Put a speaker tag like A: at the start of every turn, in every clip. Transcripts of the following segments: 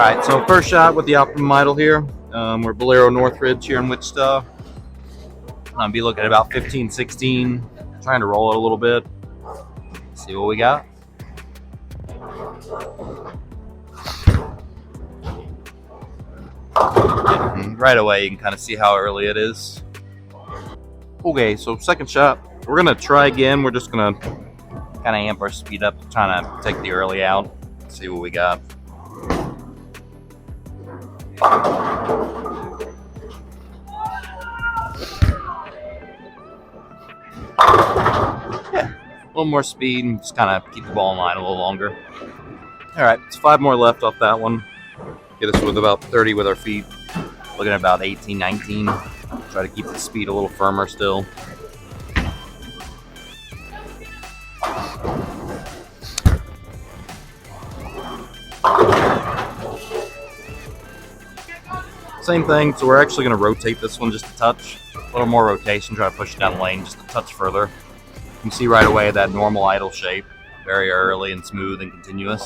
A: Alright, so first shot with the Optimum Idol here. We're Bolero Northridge here in Wichita. I'll be looking at about 15, 16, trying to roll it a little bit. See what we got. Right away, you can kind of see how early it is. Okay, so second shot. We're gonna try again. We're just gonna kind of amp our speed up, trying to take the early out. See what we got. Yeah, a little more speed and just kind of keep the ball in line a little longer. All right, it's 5 more left off that one. Get us with about 30 with our feet. Looking at about 18, 19. Try to keep the speed a little firmer still. Same thing, so we're actually going to rotate this one just a touch. A little more rotation, try to push it down the lane just a touch further. You can see right away that normal idle shape. Very early and smooth and continuous.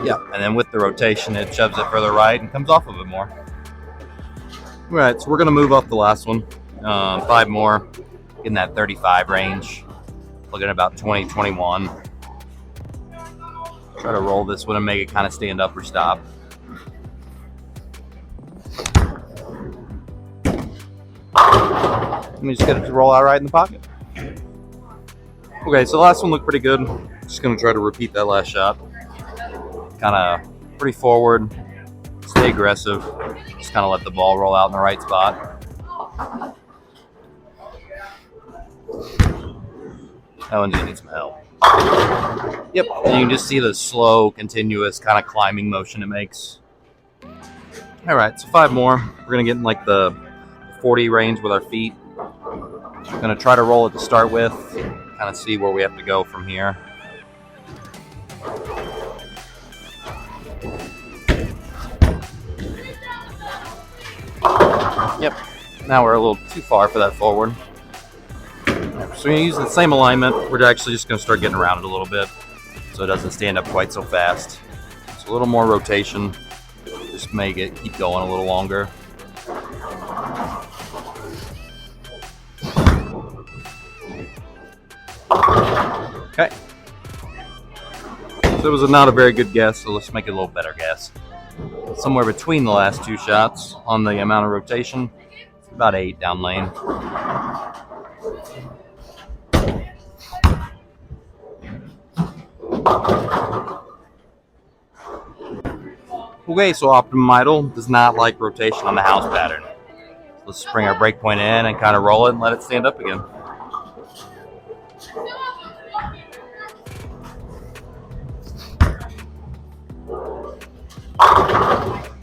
A: Yeah, and then with the rotation, it shoves it further right and comes off of it more. All right, so we're going to move up the last one. 5 more, in that 35 range. Looking at about 20, 21. Try to roll this one and make it kind of stand up or stop. And we just get it to roll out right in the pocket. Okay, so the last one looked pretty good. Just going to try to repeat that last shot. Kind of pretty forward, stay aggressive. Just kind of let the ball roll out in the right spot. That one's gonna need some help. Yep, and you can just see the slow, continuous kind of climbing motion it makes. All right, so 5 more. We're gonna get in like the 40 range with our feet. I'm gonna try to roll it to start with, kind of see where we have to go from here. Yep, now we're a little too far for that forward. So we're going to use the same alignment. We're actually just going to start getting around it a little bit so it doesn't stand up quite so fast. So a little more rotation, just make it keep going a little longer. Okay. So it was not a very good guess, so let's make it a little better guess. Somewhere between the last 2 shots on the amount of rotation, about 8 down lane. Okay, so Optimum Idol does not like rotation on the house pattern. Let's bring our break point in and kind of roll it and let it stand up again.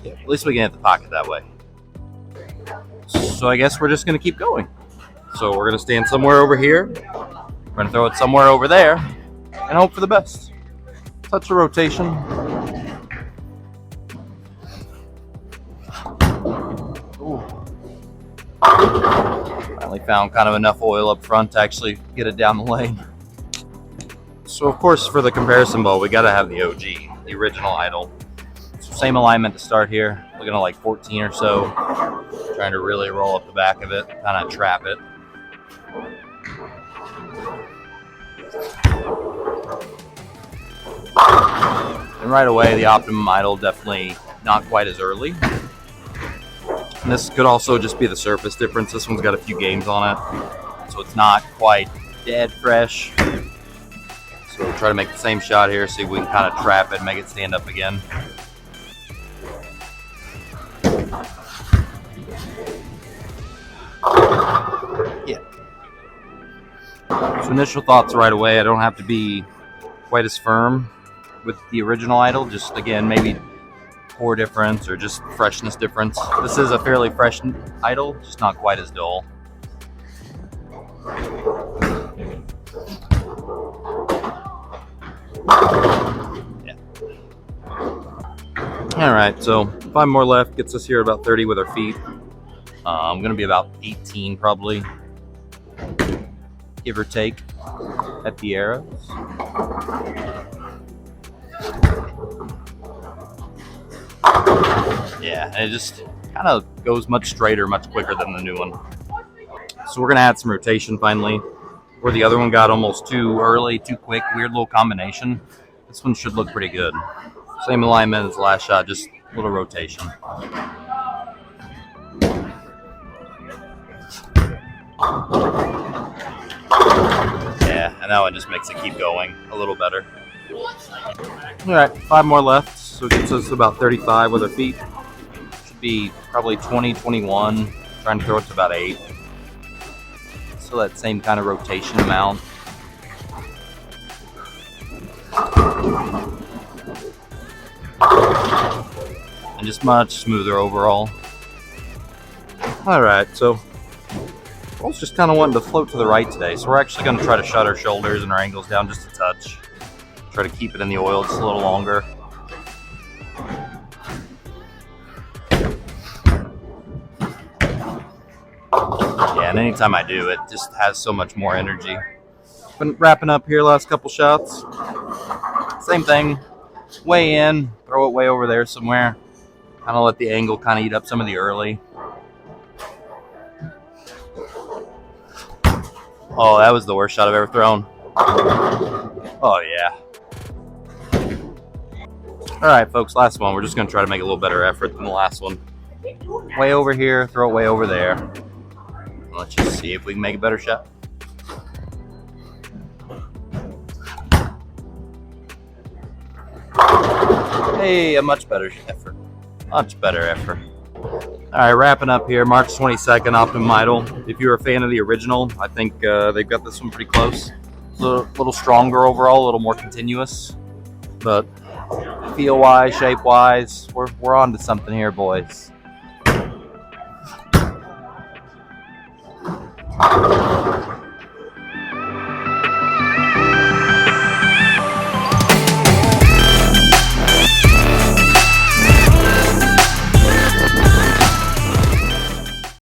A: Yeah, at least we can hit the pocket that way. So I guess we're just going to keep going. So we're going to stand somewhere over here. We're going to throw it somewhere over there and hope for the best. Touch of rotation. Ooh. Finally found kind of enough oil up front to actually get it down the lane. So of course for the comparison ball, we got to have the OG, the original Idol. So same alignment to start here. Looking at like 14 or so. Trying to really roll up the back of it, kind of trap it. And right away, the Optimum Idol definitely not quite as early. And this could also just be the surface difference. This one's got a few games on it, so it's not quite dead fresh. So we'll try to make the same shot here, see if we can kind of trap it and make it stand up again. Yeah. So initial thoughts right away, I don't have to be quite as firm with the original Idol, just again maybe pour difference or just freshness difference. This is a fairly fresh Idol, just not quite as dull. Yeah. All right, so 5 more left, gets us here about 30 with our feet. I'm gonna be about 18 probably, give or take. at the arrows. Yeah, and it just kind of goes much straighter, much quicker than the new one. So we're gonna add some rotation finally. Where the other one got almost too early, too quick, weird little combination. This one should look pretty good. Same alignment as the last shot, just a little rotation. Yeah, and that one just makes it keep going a little better. All right, 5 more left, so it gets us about 35 with our feet. Should be probably 20, 21. Trying to throw it to about 8. So that same kind of rotation amount. And just much smoother overall. All right, so ball's just kind of wanting to float to the right today, so we're actually going to try to shut our shoulders and our angles down just a touch. Try to keep it in the oil just a little longer. Yeah, and anytime I do, it just has so much more energy. Been wrapping up here last couple shots. Same thing, way in, throw it way over there somewhere. Kind of let the angle kind of eat up some of the early. Oh, that was the worst shot I've ever thrown. Oh, yeah. All right, folks, last one. We're just going to try to make a little better effort than the last one. Way over here, throw it way over there. Let's just see if we can make a better shot. Hey, a much better effort. Much better effort. All right, wrapping up here, March 22nd, Optimum Idol. If you're a fan of the original, I think they've got this one pretty close. A little stronger overall, a little more continuous. But feel-wise, shape-wise, we're on to something here, boys.